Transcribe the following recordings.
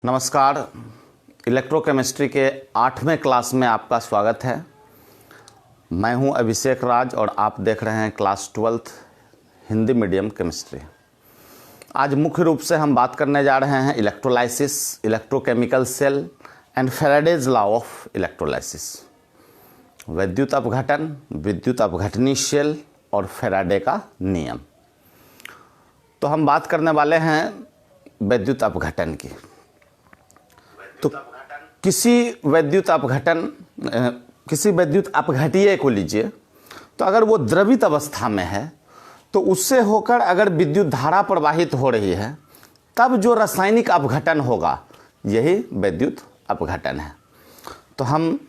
नमस्कार। इलेक्ट्रोकेमिस्ट्री के 8वें क्लास में आपका स्वागत है। मैं हूं अभिषेक राज और आप देख रहे हैं class 12th Hindi medium chemistry. आज मुख्य रूप से हम बात करने जा रहे हैं electrolysis, electrochemical cell and Faraday's law of electrolysis. विद्युत अपघटन, विद्युत अपघटनी सेल और फैराडे का नियम। तो हम बात करने वाले हैं विद्युत अपघटन की। तो किसी विद्युत अपघटीय को लीजिए, तो अगर वो द्रवित अवस्था में है तो उससे होकर अगर विद्युत धारा प्रवाहित हो रही है तब जो रासायनिक अपघटन होगा यही विद्युत अपघटन है। तो हम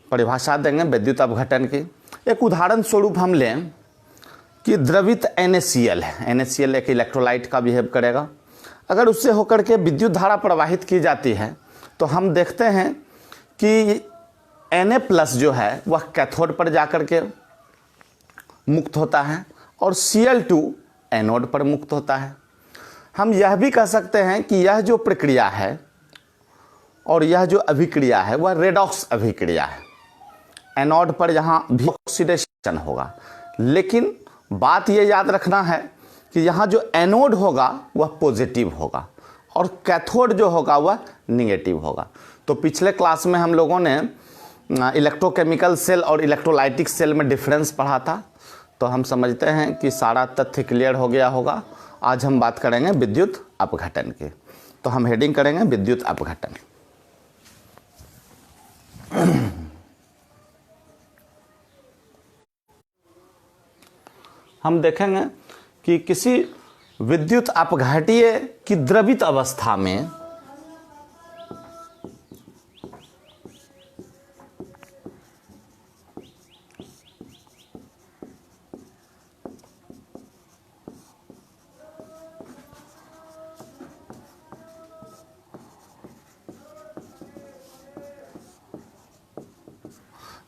परिभाषा देंगे विद्युत अपघटन की। एक उदाहरण स्वरूप हम लें कि द्रवित NaCl है। NaCl एक इलेक्ट्रोलाइट का बिहेव करेगा। अगर उससे होकर के विद्युत धारा प्रवाहित की जाती है तो हम देखते हैं कि Na+ जो है वह कैथोड पर जाकर के मुक्त होता है और Cl2 एनोड पर मुक्त होता है। हम यह भी कह सकते हैं कि यह जो प्रक्रिया है और यह जो अभिक्रिया है वह रेडॉक्स अभिक्रिया है। एनोड पर यहाँ भी ऑक्सीडेशन होगा, लेकिन बात ये याद रखना है कि यहाँ जो एनोड होगा वह पॉजिटिव होगा और कैथोड जो होगा वह निगेटिव होगा। तो पिछले क्लास में हम लोगों ने इलेक्ट्रोकेमिकल सेल और इलेक्ट्रोलाइटिक सेल में डिफरेंस पढ़ा था, तो हम समझते हैं कि सारा तथ्य क्लियर हो गया होगा। आज हम बात करेंगे विद्युत अपघटन की। तो हम हेडिंग करेंगे विद्युत अपघटन। हम देखेंगे कि किसी विद्युत अपघटीय की द्रवित अवस्था में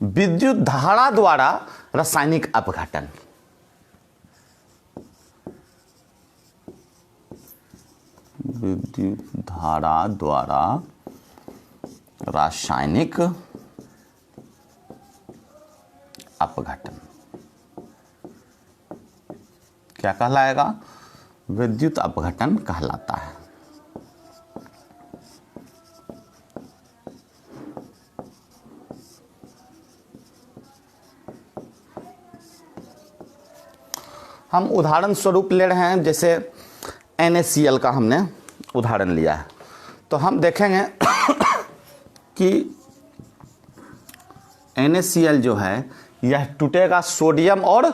विद्युत धारा द्वारा रासायनिक अपघटन। विद्युत धारा द्वारा रासायनिक अपघटन क्या कहलाएगा? विद्युत अपघटन कहलाता है। हम उदाहरण स्वरूप ले रहे हैं, जैसे NaCl का हमने उदाहरण लिया है। तो हम देखेंगे कि NaCl जो है यह टूटेगा सोडियम और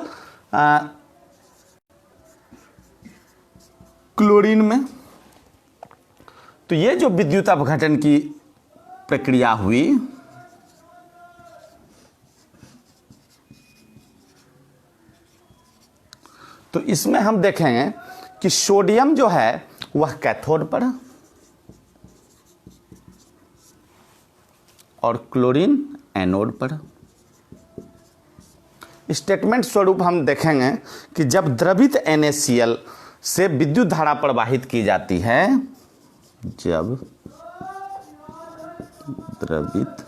क्लोरीन में। तो ये जो विद्युत अपघटन की प्रक्रिया हुई, तो इसमें हम देखेंगे कि सोडियम जो है वह कैथोड पर और क्लोरीन एनोड पर। स्टेटमेंट स्वरूप हम देखेंगे कि जब द्रवित NaCl से विद्युत धारा प्रवाहित की जाती है, जब द्रवित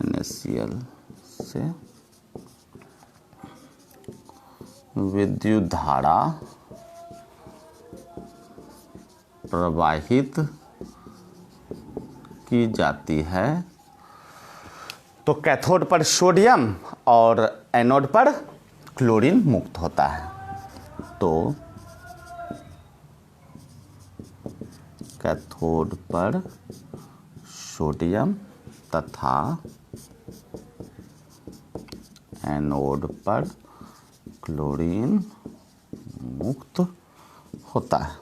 NaCl से विद्युत धारा प्रवाहित की जाती है तो कैथोड पर सोडियम और एनोड पर क्लोरीन मुक्त होता है। तो कैथोड पर सोडियम तथा एनोड पर क्लोरीन मुक्त होता है।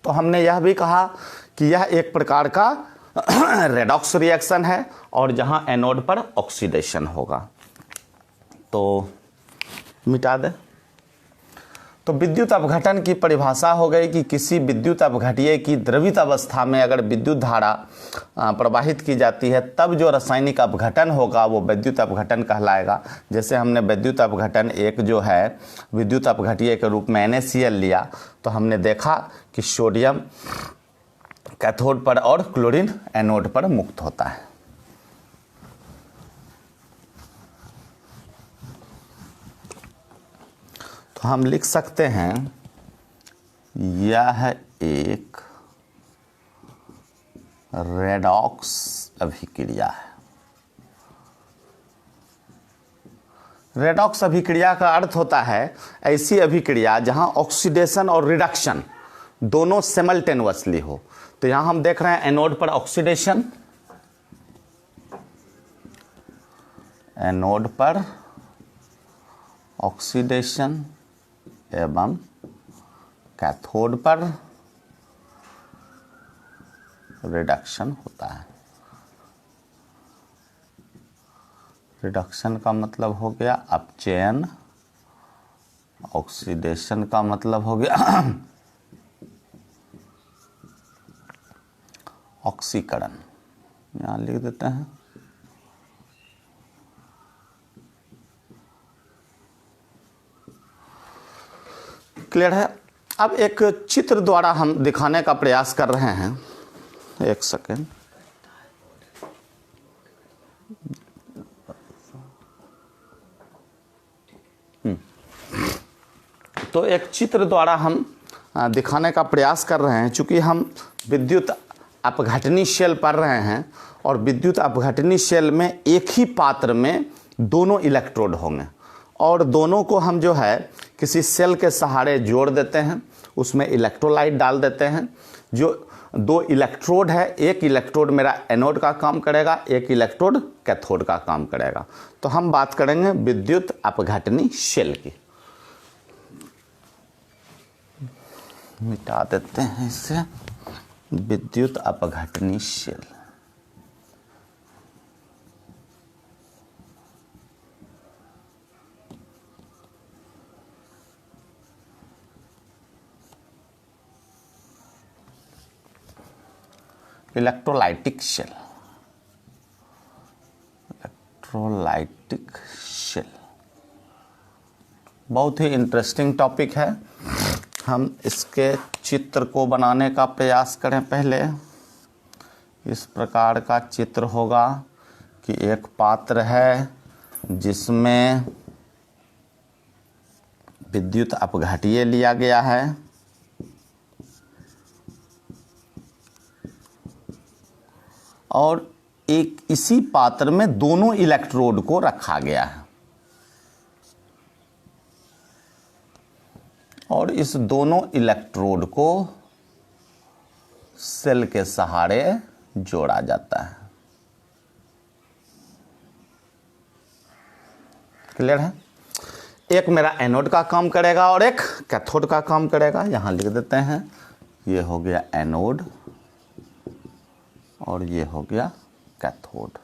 तो हमने यह भी कहा कि यह एक प्रकार का रेडॉक्स रिएक्शन है और जहां एनोड पर ऑक्सीडेशन होगा। तो मिटा दे। तो विद्युत अपघटन की परिभाषा हो गई कि किसी विद्युत अपघटीय की द्रवित अवस्था में अगर विद्युत धारा प्रवाहित की जाती है तब जो रासायनिक अपघटन होगा वो विद्युत अपघटन कहलाएगा। जैसे हमने विद्युत अपघटन एक जो है विद्युत अपघटीय के रूप में NaCl लिया, तो हमने देखा कि सोडियम कैथोड पर और क्लोरीन एनोड पर मुक्त होता है। तो हम लिख सकते हैं यह एक रेडॉक्स अभिक्रिया है। रेडॉक्स अभिक्रिया का अर्थ होता है ऐसी अभिक्रिया जहां ऑक्सीडेशन और रिडक्शन दोनों सिमल्टेनियसली हो। तो यहां हम देख रहे हैं एनोड पर ऑक्सीडेशन, एनोड पर ऑक्सीडेशन एवं कैथोड पर रिडक्शन होता है। रिडक्शन का मतलब हो गया अपचयन, ऑक्सीडेशन का मतलब हो गया ऑक्सीकरण। यहां लिख देते हैं। क्लियर है। अब एक चित्र द्वारा हम दिखाने का प्रयास कर रहे हैं। एक सेकेंड। तो एक चित्र द्वारा हम दिखाने का प्रयास कर रहे हैं। चूंकि हम विद्युत अपघटनी शेल पढ़ रहे हैं और विद्युत अपघटनी शेल में एक ही पात्र में दोनों इलेक्ट्रोड होंगे और दोनों को हम जो है किसी सेल के सहारे जोड़ देते हैं, उसमें इलेक्ट्रोलाइट डाल देते हैं। जो दो इलेक्ट्रोड है, एक इलेक्ट्रोड मेरा एनोड का काम करेगा, एक इलेक्ट्रोड कैथोड का काम करेगा। तो हम बात करेंगे विद्युत अपघटनी शेल की। मिटा देते हैं इसे। विद्युत अपघटनी cell. Electrolytic cell, electrolytic cell बहुत ही इंटरेस्टिंग टॉपिक है। हम इसके चित्र को बनाने का प्रयास करें। पहले इस प्रकार का चित्र होगा कि एक पात्र है जिसमें विद्युत अपघटीय लिया गया है और एक इसी पात्र में दोनों इलेक्ट्रोड को रखा गया है और इस दोनों इलेक्ट्रोड को सेल के सहारे जोड़ा जाता है। क्लियर है। एक मेरा एनोड का काम करेगा और एक कैथोड का काम करेगा। यहां लिख देते हैं, ये हो गया एनोड और ये हो गया कैथोड।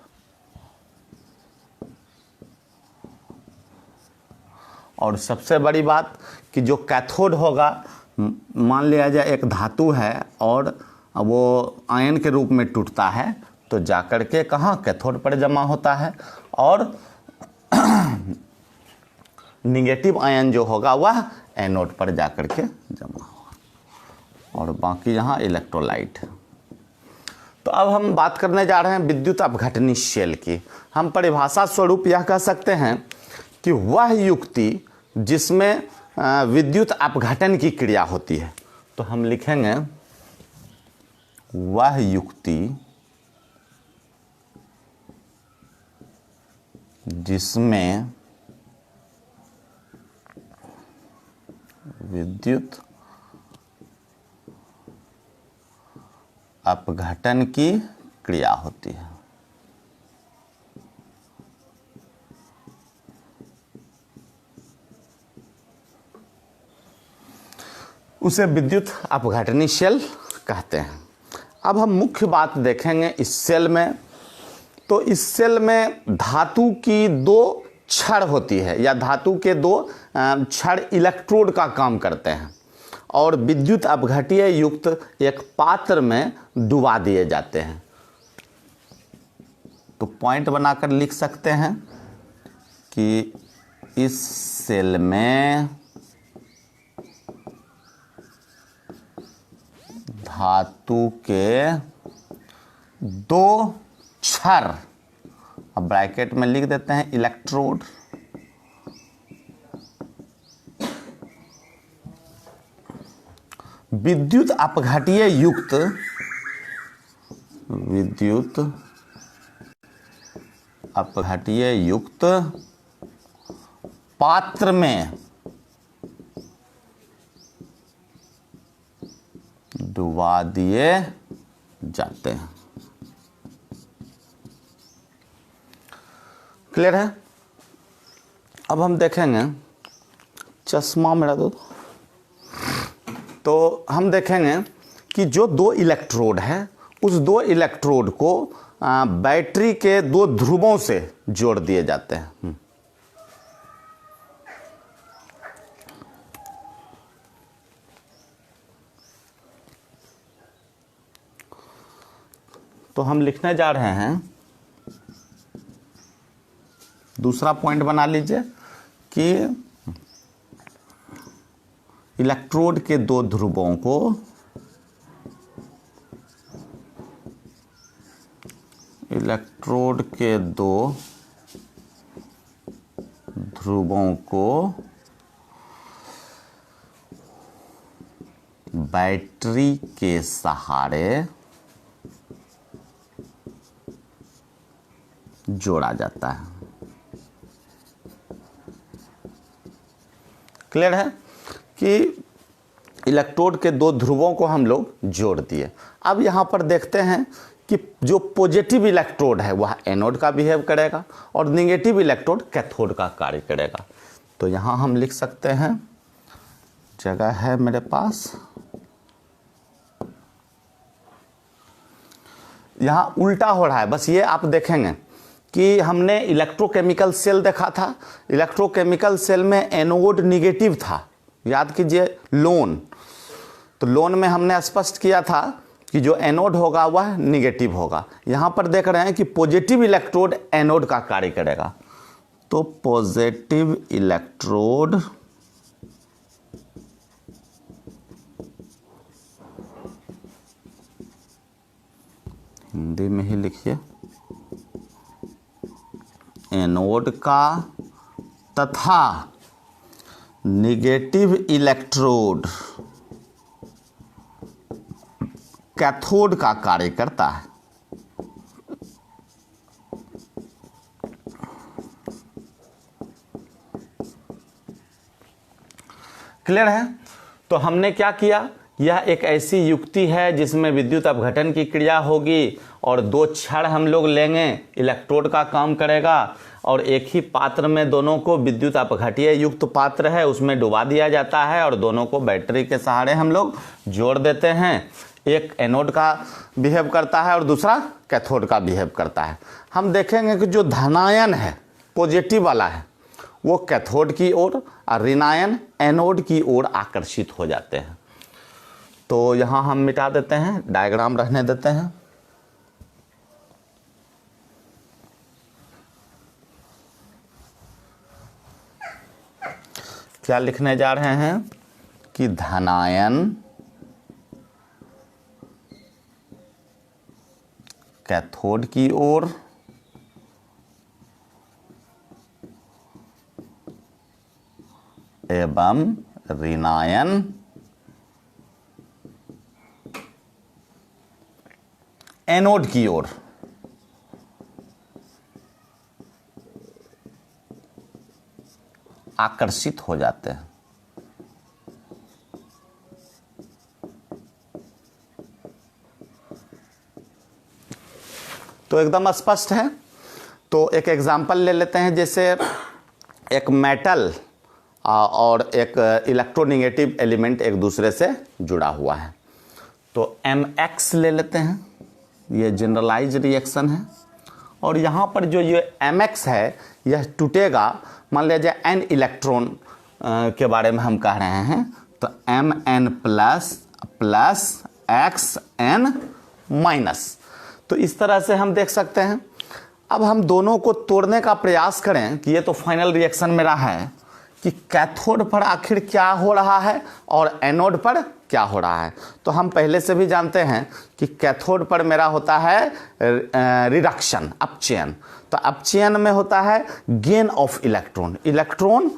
और सबसे बड़ी बात कि जो कैथोड होगा, मान लिया जाए एक धातु है और वो आयन के रूप में टूटता है तो जाकर के कहाँ कैथोड पर जमा होता है और निगेटिव आयन जो होगा वह एनोड पर जाकर के जमा होगा और बाकी यहाँ इलेक्ट्रोलाइट। तो अब हम बात करने जा रहे हैं विद्युत अपघटनी शेल की। हम परिभाषा स्वरूप यह कह सकते हैं कि वह युक्ति जिसमें विद्युत अपघटन की क्रिया होती है। तो हम लिखेंगे वह युक्ति जिसमें विद्युत अपघटन की क्रिया होती है। उसे विद्युत अपघटनी शेल कहते हैं। अब हम मुख्य बात देखेंगे इस सेल में। तो इस सेल में धातु की दो छड़ होती है या धातु के दो छड़ इलेक्ट्रोड का काम करते हैं और विद्युत अपघट्य युक्त एक पात्र में डुबा दिए जाते हैं। तो पॉइंट बनाकर लिख सकते हैं कि इस सेल में धातु के दो छड़, अब ब्रैकेट में लिख देते हैं इलेक्ट्रोड, विद्युत अपघट्य युक्त पात्र में डुबा दिए जाते हैं। क्लियर है? अब हम देखेंगे, चश्मा मेरा तो हम देखेंगे कि जो दो इलेक्ट्रोड है उस दो इलेक्ट्रोड को बैटरी के दो ध्रुवों से जोड़ दिए जाते हैं। तो हम लिखने जा रहे हैं, दूसरा पॉइंट बना लीजिए कि इलेक्ट्रोड के दो ध्रुवों को बैटरी के सहारे जोड़ा जाता है। क्लियर है कि इलेक्ट्रोड के दो ध्रुवों को हम लोग जोड़ दिए। अब यहाँ पर देखते हैं कि जो पॉजिटिव इलेक्ट्रोड है वह एनोड का बिहेव करेगा और नेगेटिव इलेक्ट्रोड कैथोड का कार्य करेगा। तो यहाँ हम लिख सकते हैं, जगह है मेरे पास, यहाँ उल्टा हो रहा है। बस ये आप देखेंगे कि हमने इलेक्ट्रोकेमिकल सेल देखा था, इलेक्ट्रोकेमिकल सेल में एनोड निगेटिव था, याद कीजिए लोन। तो लोन में हमने स्पष्ट किया था कि जो एनोड होगा वह निगेटिव होगा। यहाँ पर देख रहे हैं कि पॉजिटिव इलेक्ट्रोड एनोड का कार्य करेगा। तो पॉजिटिव इलेक्ट्रोड हिंदी में ही लिखिए, एनोड का तथा नेगेटिव इलेक्ट्रोड कैथोड का कार्य करता है। क्लियर है? तो हमने क्या किया, यह एक ऐसी युक्ति है जिसमें विद्युत अपघटन की क्रिया होगी और दो छड़ हम लोग लेंगे, इलेक्ट्रोड का काम करेगा और एक ही पात्र में दोनों को, विद्युत अपघट्य युक्त पात्र है उसमें डुबा दिया जाता है और दोनों को बैटरी के सहारे हम लोग जोड़ देते हैं। एक एनोड का बिहेव करता है और दूसरा कैथोड का बिहेव करता है। हम देखेंगे कि जो धनायन है, पॉजिटिव वाला है, वो कैथोड की ओर और ऋणायन एनोड की ओर आकर्षित हो जाते हैं। तो यहाँ हम मिटा देते हैं, डायग्राम रहने देते हैं। क्या लिखने जा रहे हैं कि धनायन कैथोड की ओर एवं ऋणायन एनोड की ओर आकर्षित हो जाते हैं। तो एकदम स्पष्ट है। तो एक एग्जांपल ले लेते हैं, जैसे एक मेटल और एक इलेक्ट्रोनेगेटिव एलिमेंट एक दूसरे से जुड़ा हुआ है। तो MX ले लेते हैं, ये जनरलाइज रिएक्शन है और यहाँ पर जो ये mx है यह टूटेगा, मान लीजिए n इलेक्ट्रॉन के बारे में हम कह रहे हैं, तो mn प्लस xn माइनस। तो इस तरह से हम देख सकते हैं। अब हम दोनों को तोड़ने का प्रयास करें कि ये तो फाइनल रिएक्शन मेरा है कि कैथोड पर आखिर क्या हो रहा है और एनोड पर क्या हो रहा है। तो हम पहले से भी जानते हैं कि कैथोड पर मेरा होता है रिडक्शन, अपचयन। तो अपचयन में होता है गेन ऑफ इलेक्ट्रॉन, इलेक्ट्रॉन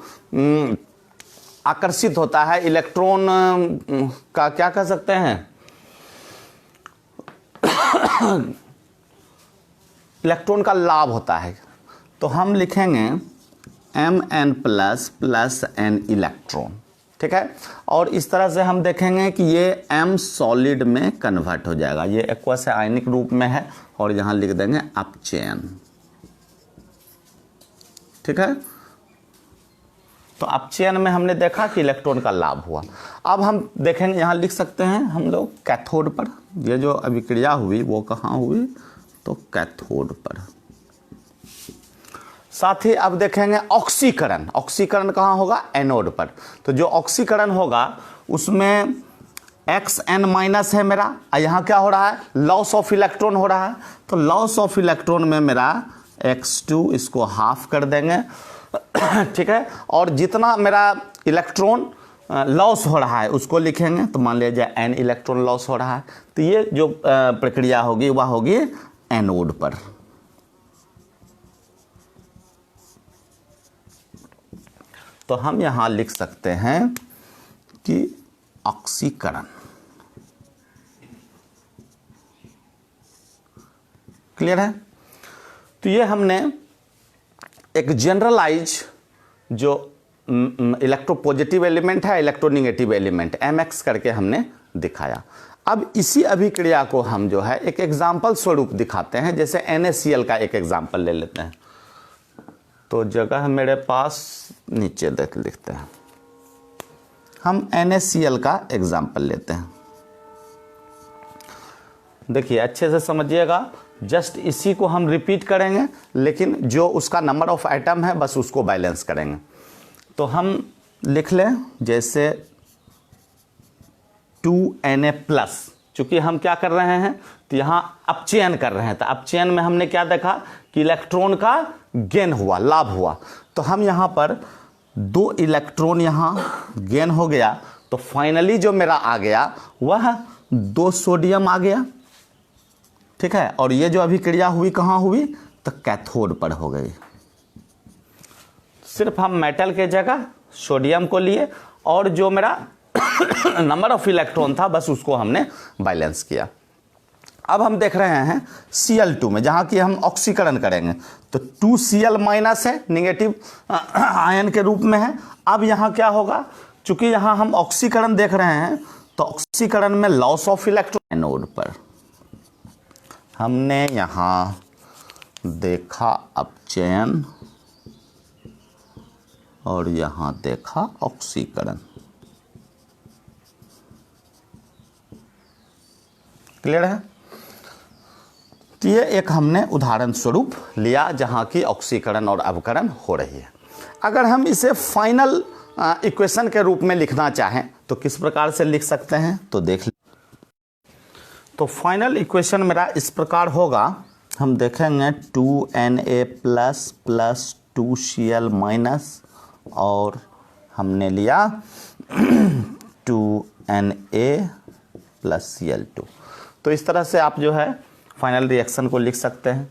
आकर्षित होता है, इलेक्ट्रॉन का क्या कह सकते हैं, इलेक्ट्रॉन का लाभ होता है। तो हम लिखेंगे Mn प्लस n इलेक्ट्रॉन, ठीक है। और इस तरह से हम देखेंगे कि ये M सॉलिड में कन्वर्ट हो जाएगा, ये एक्वस आयनिक रूप में है और यहाँ लिख देंगे अपचयन, ठीक है। तो अपचयन में हमने देखा कि इलेक्ट्रॉन का लाभ हुआ। अब हम देखेंगे, यहाँ लिख सकते हैं हम लोग कैथोड पर, ये जो अभिक्रिया हुई वो कहाँ हुई, तो कैथोड पर। साथ ही अब देखेंगे ऑक्सीकरण, ऑक्सीकरण कहाँ होगा, एनोड पर। तो जो ऑक्सीकरण होगा उसमें xn माइनस है मेरा, और यहाँ क्या हो रहा है, लॉस ऑफ इलेक्ट्रॉन हो रहा है। तो लॉस ऑफ इलेक्ट्रॉन में मेरा x2, इसको हाफ कर देंगे, ठीक है। और जितना मेरा इलेक्ट्रॉन लॉस हो रहा है उसको लिखेंगे, तो मान लीजिए n इलेक्ट्रॉन लॉस हो रहा है। तो ये जो प्रक्रिया होगी वह होगी एनोड पर। तो हम यहां लिख सकते हैं कि ऑक्सीकरण, क्लियर है। तो ये हमने एक जनरलाइज जो इलेक्ट्रोपॉजिटिव एलिमेंट है, इलेक्ट्रोनिगेटिव एलिमेंट mx करके हमने दिखाया। अब इसी अभिक्रिया को हम जो है एक एग्जाम्पल स्वरूप दिखाते हैं, जैसे NaCl का एक एग्जाम्पल ले लेते हैं। तो जगह मेरे पास नीचे लिखते हैं, हम NaCl का एग्जाम्पल लेते हैं। देखिए अच्छे से समझिएगा, जस्ट इसी को हम रिपीट करेंगे, लेकिन जो उसका नंबर ऑफ एटम है बस उसको बैलेंस करेंगे। तो हम लिख लें जैसे 2Na+, चूंकि हम क्या कर रहे हैं, तो यहाँ अपचयन कर रहे हैं। तो अपचयन में हमने क्या देखा कि इलेक्ट्रॉन का गेन हुआ, लाभ हुआ। तो हम यहाँ पर 2 इलेक्ट्रॉन यहाँ गेन हो गया, तो फाइनली जो मेरा आ गया वह 2 सोडियम आ गया, ठीक है। और ये जो अभिक्रिया हुई कहाँ हुई, तो कैथोड पर हो गई। सिर्फ हम मेटल के जगह सोडियम को लिए और जो मेरा नंबर ऑफ इलेक्ट्रॉन था बस उसको हमने बैलेंस किया। अब हम देख रहे हैं Cl2 में, जहां कि हम ऑक्सीकरण करेंगे, तो 2Cl माइनस है, नेगेटिव आयन के रूप में है। अब यहां क्या होगा, चूंकि यहां हम ऑक्सीकरण देख रहे हैं, तो ऑक्सीकरण में लॉस ऑफ इलेक्ट्रॉन एनोड पर। हमने यहां देखा अपचयन और यहां देखा ऑक्सीकरण, क्लियर है। तो ये एक हमने उदाहरण स्वरूप लिया जहां की ऑक्सीकरण और अवकरण हो रही है। अगर हम इसे फाइनल इक्वेशन के रूप में लिखना चाहें तो किस प्रकार से लिख सकते हैं, तो देख। तो फाइनल इक्वेशन मेरा इस प्रकार होगा, हम देखेंगे 2Na प्लस 2Cl माइनस और हमने लिया 2Na प्लस Cl2। तो इस तरह से आप जो है फाइनल रिएक्शन को लिख सकते हैं।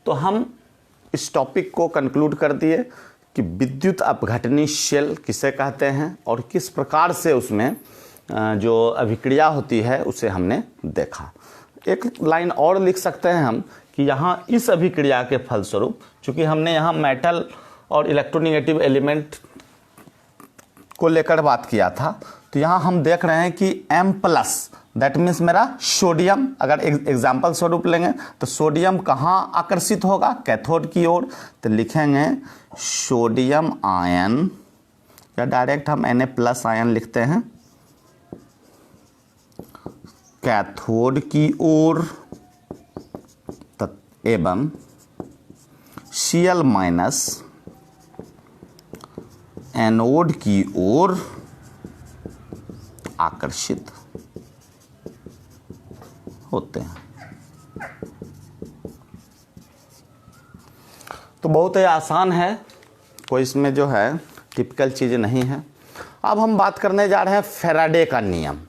तो हम इस टॉपिक को कंक्लूड कर दिए कि विद्युत अपघटनी शेल किसे कहते हैं और किस प्रकार से उसमें जो अभिक्रिया होती है उसे हमने देखा। एक लाइन और लिख सकते हैं हम कि यहाँ इस अभिक्रिया के फलस्वरूप, चूँकि हमने यहाँ मेटल और इलेक्ट्रोनिगेटिव एलिमेंट को लेकर बात किया था, तो यहाँ हम देख रहे हैं कि M+, दैट मीन्स मेरा सोडियम, अगर एग्जाम्पल स्वरूप लेंगे तो सोडियम कहाँ आकर्षित होगा, कैथोड की ओर। तो लिखेंगे सोडियम आयन, या डायरेक्ट हम Na+ आयन लिखते हैं, कैथोड की ओर। एवं Cl माइनस एनोड की ओर आकर्षित होते हैं। तो बहुत ही आसान है, कोई इसमें जो है टिपिकल चीज़ नहीं है। अब हम बात करने जा रहे हैं फैराडे का नियम।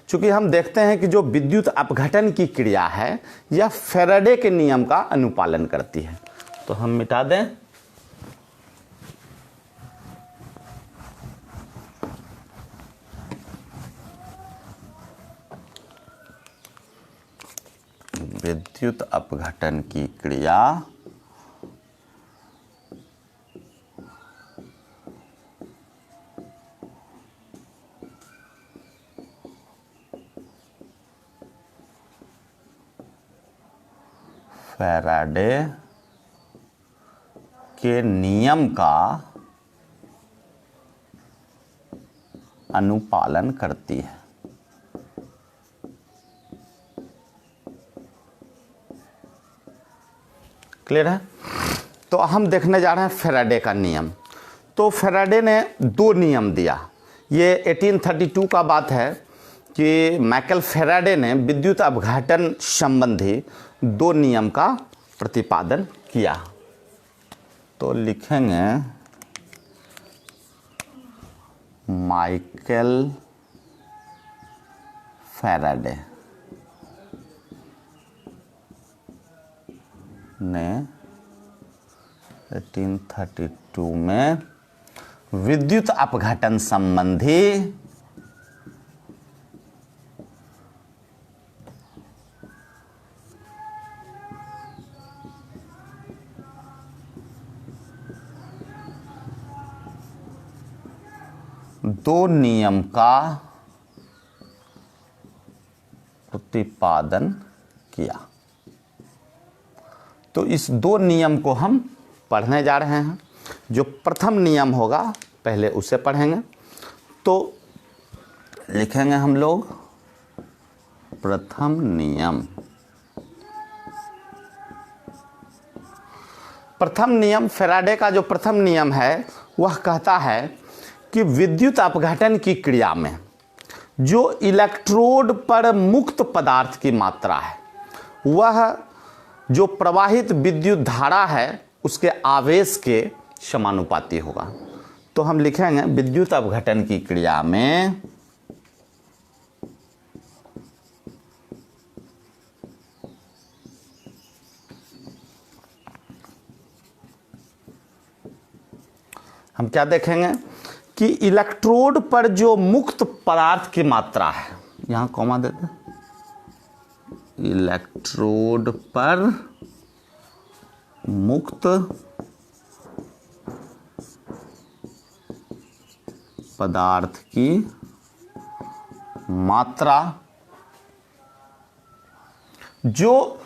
चूंकि हम देखते हैं कि जो विद्युत अपघटन की क्रिया है यह फैराडे के नियम का अनुपालन करती है, तो हम मिटा दें। विद्युत अपघटन की क्रिया फैराडे के नियम का अनुपालन करती है। क्लियर है? तो हम देखने जा रहे हैं फैराडे का नियम। तो फैराडे ने दो नियम दिया। ये 1832 का बात है कि माइकल फैराडे ने विद्युत अपघटन संबंधी दो नियम का प्रतिपादन किया। तो लिखेंगे माइकल फैराडे ने 1832 में विद्युत अपघटन संबंधी दो नियम का प्रतिपादन किया। तो इस दो नियम को हम पढ़ने जा रहे हैं। जो प्रथम नियम होगा पहले उसे पढ़ेंगे। तो लिखेंगे हम लोग प्रथम नियम। प्रथम नियम, फैराडे का जो प्रथम नियम है वह कहता है कि विद्युत अपघटन की क्रिया में जो इलेक्ट्रोड पर मुक्त पदार्थ की मात्रा है वह जो प्रवाहित विद्युत धारा है उसके आवेश के समानुपाती होगा। तो हम लिखेंगे विद्युत अपघटन की क्रिया में हम क्या देखेंगे कि इलेक्ट्रोड पर जो मुक्त पदार्थ की मात्रा है, यहां कॉमा देते हैं, इलेक्ट्रोड पर मुक्त पदार्थ की मात्रा जो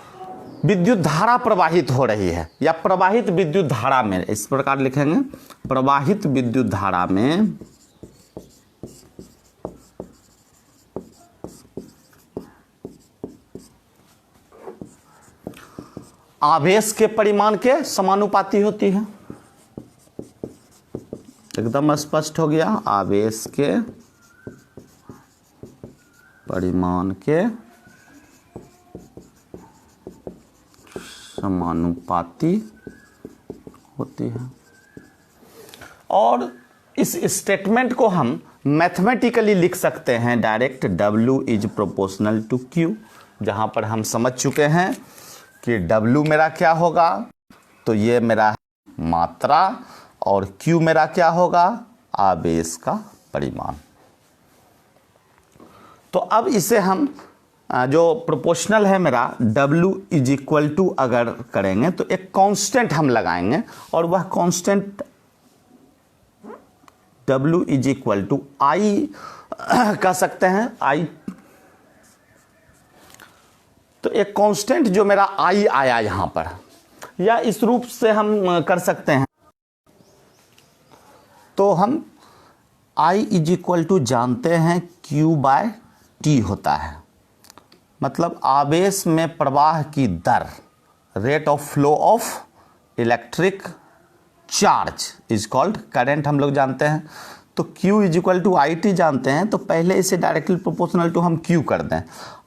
विद्युत धारा प्रवाहित हो रही है या प्रवाहित विद्युत धारा में, इस प्रकार लिखेंगे प्रवाहित विद्युत धारा में आवेश के परिमाण के समानुपाती होती है। एकदम स्पष्ट हो गया, आवेश के परिमाण के समानुपाती होती है। और इस स्टेटमेंट को हम मैथमेटिकली लिख सकते हैं direct, W is proportional to Q, जहां पर हम समझ चुके हैं कि W मेरा क्या होगा, तो ये मेरा मात्रा, और Q मेरा क्या होगा, आवेश का परिमाण। तो अब इसे हम जो प्रोपोर्शनल है मेरा W इज इक्वल टू अगर करेंगे तो एक कांस्टेंट हम लगाएंगे और वह constant W is equal to I कह सकते हैं, I। तो एक कांस्टेंट जो मेरा I आया यहां पर, या इस रूप से हम कर सकते हैं। तो हम I इज इक्वल टू जानते हैं Q बाय T होता है, मतलब आवेश में प्रवाह की दर rate of flow of electric charge is called current, हम लोग जानते हैं। तो Q is equal to I T जानते हैं, तो पहले इसे डायरेक्टली प्रोपोर्शनल टू हम Q कर दें,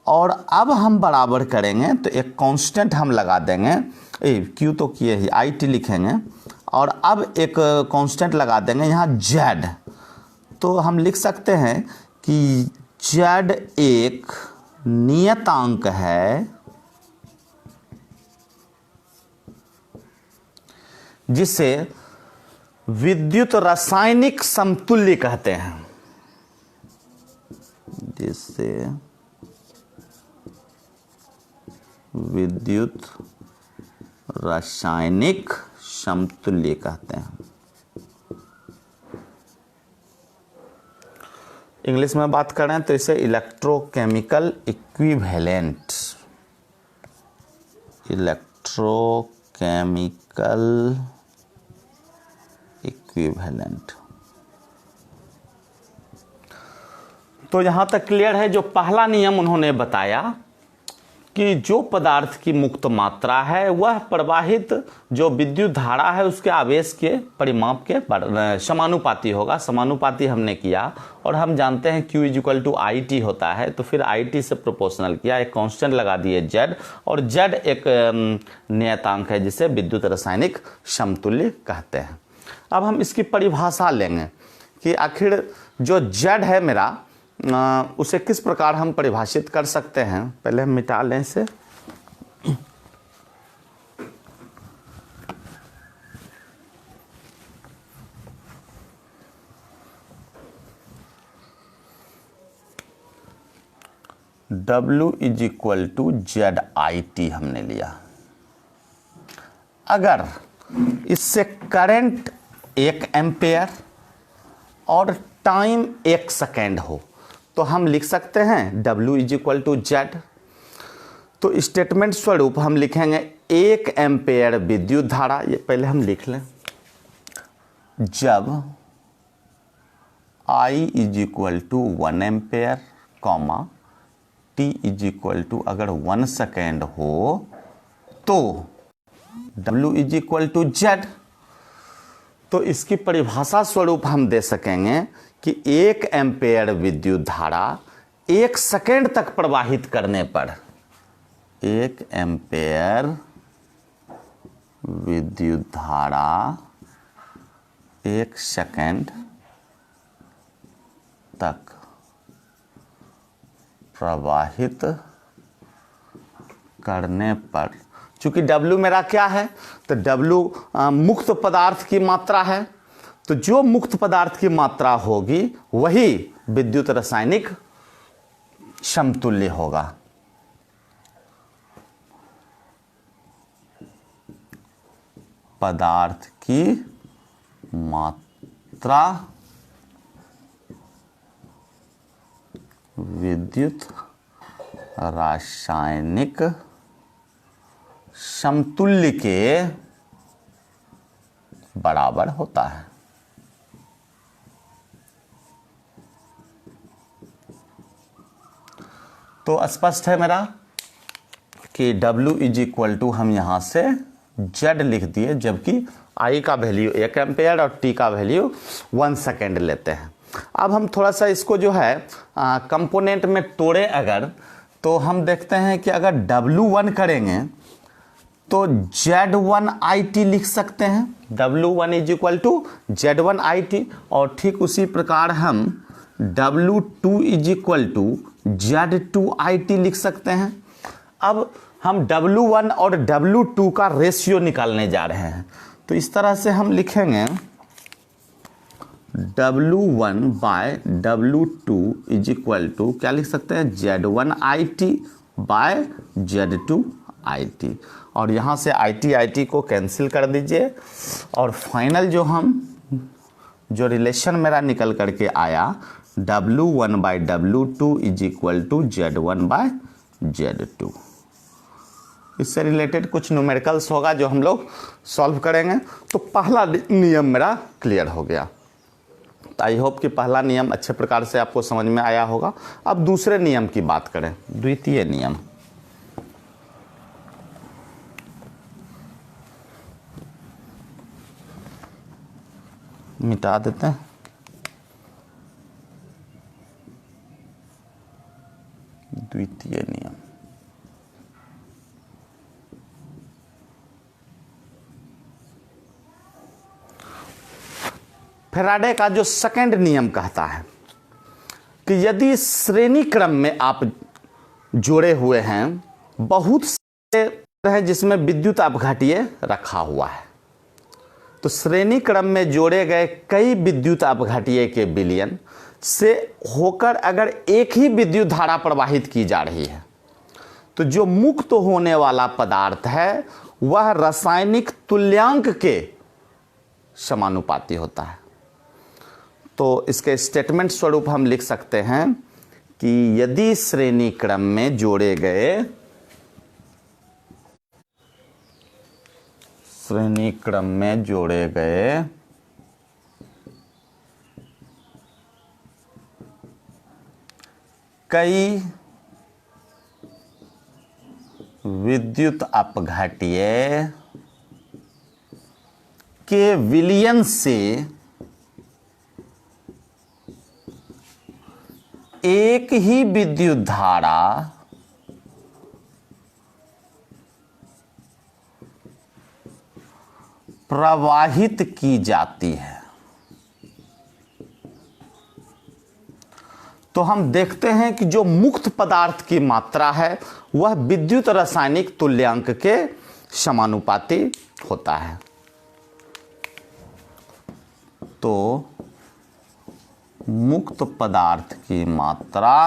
और अब हम बराबर करेंगे तो एक कांस्टेंट हम लगा देंगे, Q तो किए ही, आई टी लिखेंगे, और अब एक कांस्टेंट लगा देंगे यहाँ Z। तो हम लिख सकते हैं कि Z एक नियतांक है जिसे विद्युत रासायनिक समतुल्य कहते हैं, जिसे विद्युत रासायनिक समतुल्य कहते हैं। इंग्लिश में बात करें तो इसे इलेक्ट्रोकेमिकल इक्विवेलेंट, इलेक्ट्रोकेमिकल इक्विवेलेंट। तो यहां तक क्लियर है। जो पहला नियम उन्होंने बताया कि जो पदार्थ की मुक्त मात्रा है वह प्रवाहित जो विद्युत धारा है उसके आवेश के परिमाप के समानुपाती होगा। समानुपाती हमने किया और हम जानते हैं Q is equal to I T होता है, तो फिर आई टी से प्रोपोर्शनल किया, एक कांस्टेंट लगा दिए Z, और Z एक नियतांक है जिसे विद्युत रासायनिक समतुल्य कहते हैं। अब हम इसकी परिभाषा लेंगे कि आखिर जो Z है मेरा उसे किस प्रकार हम परिभाषित कर सकते हैं। पहले हम मिटा लें इसे। W is equal to ZIT हमने लिया। अगर इससे करंट 1 एम्पेयर और टाइम 1 सेकेंड हो तो हम लिख सकते हैं W is equal to Z। तो स्टेटमेंट स्वरूप हम लिखेंगे 1 एम्पेयर विद्युत धारा, ये पहले हम लिख लें, जब I is equal to 1 ampere comma T is equal to अगर 1 सेकेंड हो तो W is equal to Z। तो इसकी परिभाषा स्वरूप हम दे सकेंगे कि 1 एम्पेयर विद्युत धारा 1 सेकेंड तक प्रवाहित करने पर, 1 एम्पेयर विद्युत धारा 1 सेकेंड तक प्रवाहित करने पर, चूंकि W मेरा क्या है, तो W मुक्त पदार्थ की मात्रा है, तो जो मुक्त पदार्थ की मात्रा होगी वही विद्युत रासायनिक समतुल्य होगा। पदार्थ की मात्रा विद्युत रासायनिक समतुल्य के बराबर होता है। तो स्पष्ट है मेरा कि W इज इक्वल टू हम यहां से Z लिख दिए, जबकि I का वैल्यू 1 एम्पेयर और T का वैल्यू 1 सेकेंड लेते हैं। अब हम थोड़ा सा इसको जो है कंपोनेंट में तोड़े अगर, तो हम देखते हैं कि अगर W1 करेंगे तो Z1IT लिख सकते हैं। W1 is equal to Z1IT, और ठीक उसी प्रकार हम W2 is equal to Z2IT लिख सकते हैं। अब हम W1 और W2 का रेशियो निकालने जा रहे हैं, तो इस तरह से हम लिखेंगे W1 by W2 is equal to क्या लिख सकते हैं, Z1IT बाय Z2IT, और यहाँ से IT को कैंसिल कर दीजिए, और फाइनल जो रिलेशन मेरा निकल करके आया W1 by W2 is equal to Z1 by Z2। इससे रिलेटेड कुछ न्यूमेरिकल्स होगा जो हम लोग सॉल्व करेंगे। तो पहला नियम मेरा क्लियर हो गया। तो आई होप कि पहला नियम अच्छे प्रकार से आपको समझ में आया होगा। अब दूसरे नियम की बात करें, द्वितीय नियम। मिटा देते हैं। द्वितीय नियम, फैराडे का जो सेकंड नियम कहता है कि यदि श्रेणी क्रम में आप जोड़े हुए हैं, बहुत से हैं जिसमें विद्युत अपघट्य रखा हुआ है, तो श्रेणी क्रम में जोड़े गए कई विद्युत अपघट्य के विलयन से होकर अगर एक ही विद्युत धारा प्रवाहित की जा रही है, तो जो मुक्त होने वाला पदार्थ है वह रासायनिक तुल्यांक के समानुपाती होता है। तो इसके स्टेटमेंट स्वरूप हम लिख सकते हैं कि यदि श्रेणी क्रम में जोड़े गए कई विद्युत अपघट्य के विलयन से एक ही विद्युत धारा प्रवाहित की जाती है, तो हम देखते हैं कि जो मुक्त पदार्थ की मात्रा है वह विद्युत रासायनिक तुल्यांक के समानुपाती होता है। तो मुक्त पदार्थ की मात्रा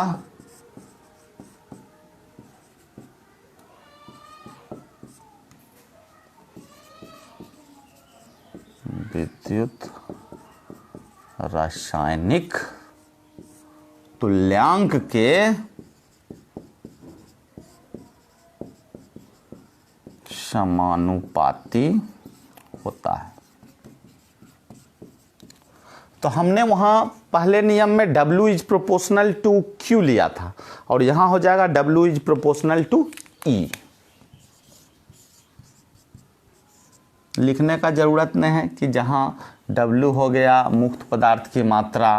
विद्युत रासायनिक तुल्यांक के समानुपाती होता है। तो हमने वहां पहले नियम में W is proportional to Q लिया था और यहां हो जाएगा W is proportional to E। लिखने का जरूरत नहीं है कि जहां W हो गया मुक्त पदार्थ की मात्रा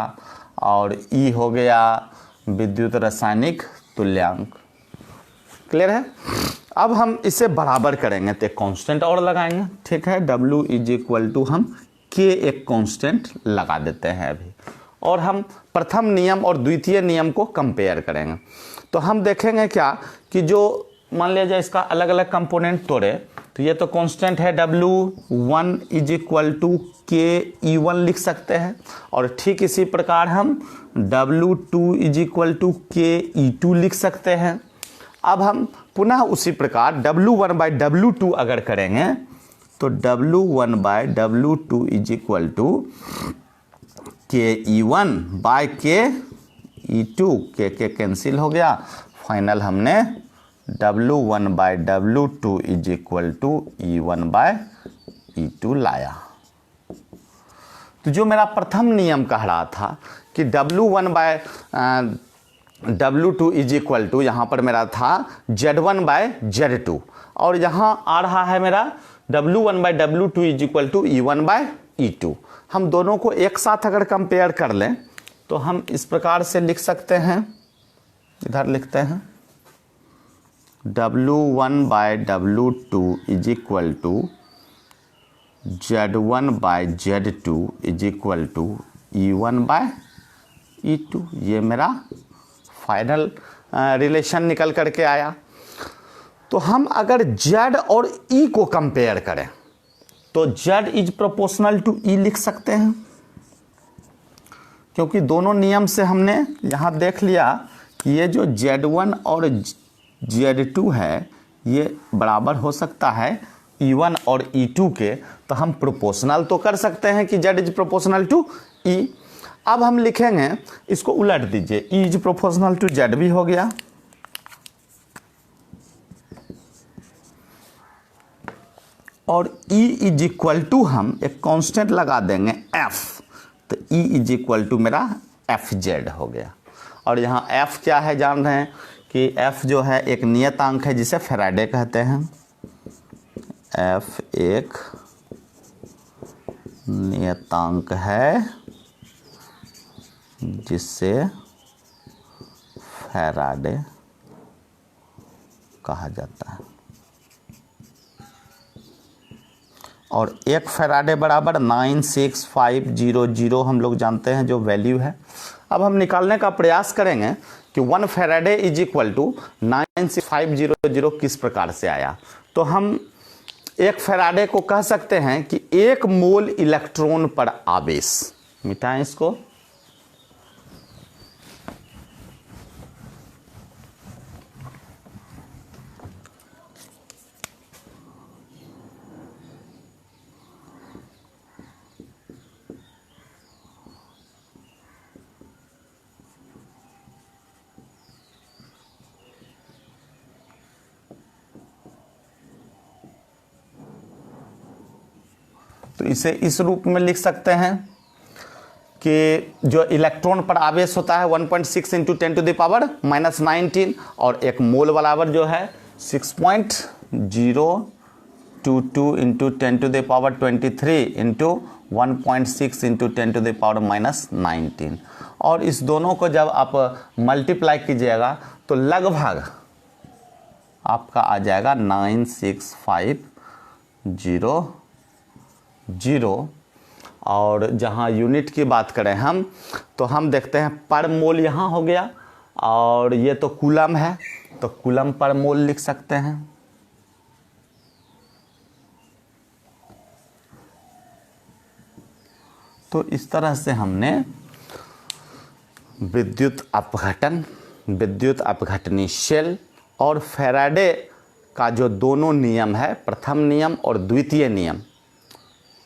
और E हो गया विद्युत रासायनिक तुल्यांक। क्लियर है? अब हम इसे बराबर करेंगे तो एक कांस्टेंट और लगाएंगे। ठीक है, W इज इक्वल टू हम K एक कांस्टेंट लगा देते हैं अभी, और हम प्रथम नियम और द्वितीय नियम को कंपेयर करेंगे। तो हम देखेंगे क्या कि जो मान लीजिए इसका अलग अलग कंपोनेंट तोड़े, तो ये तो कांस्टेंट है W1 is equal to KE1 लिख सकते हैं, और ठीक इसी प्रकार हम W2 is equal to KE2 लिख सकते हैं। अब हम पुनः उसी प्रकार W1 बाई W2 अगर करेंगे तो W1 by W2 is equal to KE1 by KE2, K cancel हो गया। फाइनल हमने W1 by W2 is equal to E1 by E2 लाया। तो जो मेरा प्रथम नियम कह रहा था कि W1 by W2 is equal to, यहाँ पर मेरा था Z1 बाय Z2, और यहाँ आ रहा है मेरा W1 by W2 is equal to E1 by E2। हम दोनों को एक साथ अगर कंपेयर कर लें तो हम इस प्रकार से लिख सकते हैं, इधर लिखते हैं W1 by W2 is equal to Z1 by Z2 is equal to E1 by E2। ये मेरा फाइनल रिलेशन निकल करके आया। तो हम अगर Z और E को कंपेयर करें तो Z is proportional to E लिख सकते हैं, क्योंकि दोनों नियम से हमने यहाँ देख लिया कि ये जो Z1 और Z2 है ये बराबर हो सकता है E1 और E2 के। तो हम प्रोपोर्शनल तो कर सकते हैं कि Z is proportional to E। अब हम लिखेंगे, इसको उलट दीजिए, E is proportional to Z भी हो गया, और E इज इक्वल टू हम एक कांस्टेंट लगा देंगे F, तो E इज इक्वल टू मेरा FZ हो गया। और यहाँ F क्या है जान रहे हैं कि F जो है एक नियतांक है जिसे फैराडे कहते हैं। F एक नियतांक है जिसे फैराडे कहा जाता है। और 1 फैराडे बराबर 96500 हम लोग जानते हैं जो वैल्यू है। अब हम निकालने का प्रयास करेंगे कि 1 फैराडे इज इक्वल टू 96500 किस प्रकार से आया। तो हम 1 फैराडे को कह सकते हैं कि 1 मोल इलेक्ट्रॉन पर आवेश। मिटाएं इसको। तो इसे इस रूप में लिख सकते हैं कि जो इलेक्ट्रॉन पर आवेश होता है 1.6 इंटू 10 टू द पावर -19 और 1 मोल बराबर जो है 6.022 into 10 to the power 23 into 1.6 into 10 to the power -19। और इस दोनों को जब आप मल्टीप्लाई कीजिएगा तो लगभग आपका आ जाएगा 96500। और जहाँ यूनिट की बात करें हम तो हम देखते हैं पर मोल यहाँ हो गया और ये तो कूलम है तो कूलम पर मोल लिख सकते हैं। तो इस तरह से हमने विद्युत अपघटनी शेल और फैराडे का जो दोनों नियम है, प्रथम नियम और द्वितीय नियम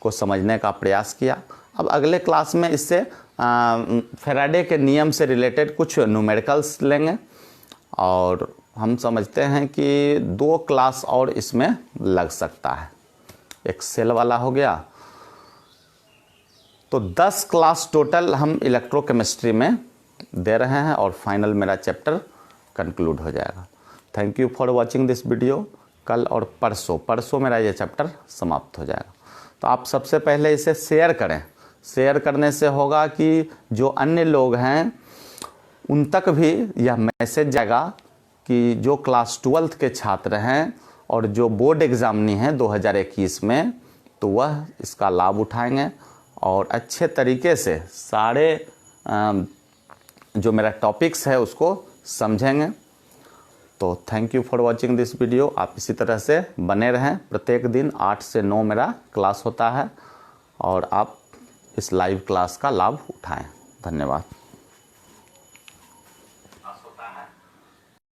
को समझने का प्रयास किया। अब अगले क्लास में इससे फैराडे के नियम से रिलेटेड कुछ न्यूमेरिकल्स लेंगे और हम समझते हैं कि 2 क्लास और इसमें लग सकता है। एक सेल वाला हो गया तो 10 क्लास टोटल हम इलेक्ट्रोकेमिस्ट्री में दे रहे हैं और फाइनल मेरा चैप्टर कंक्लूड हो जाएगा। Thank you for watching this video. कल और परसों मेरा ये चैप्टर समाप्त हो जाएगा। तो आप सबसे पहले इसे शेयर करें। शेयर करने से होगा कि जो अन्य लोग हैं उन तक भी यह मैसेज जाएगा कि जो क्लास 12th के छात्र हैं और जो बोर्ड एग्जामिनी हैं 2021 में, तो वह इसका लाभ उठाएंगे और अच्छे तरीके से सारे जो मेरा टॉपिक्स है उसको समझेंगे। तो thank you for watching this video. आप इसी तरह से बने रहें। प्रत्येक दिन 8 से 9 मेरा क्लास होता है और आप इस लाइव क्लास का लाभ उठाएं। धन्यवाद।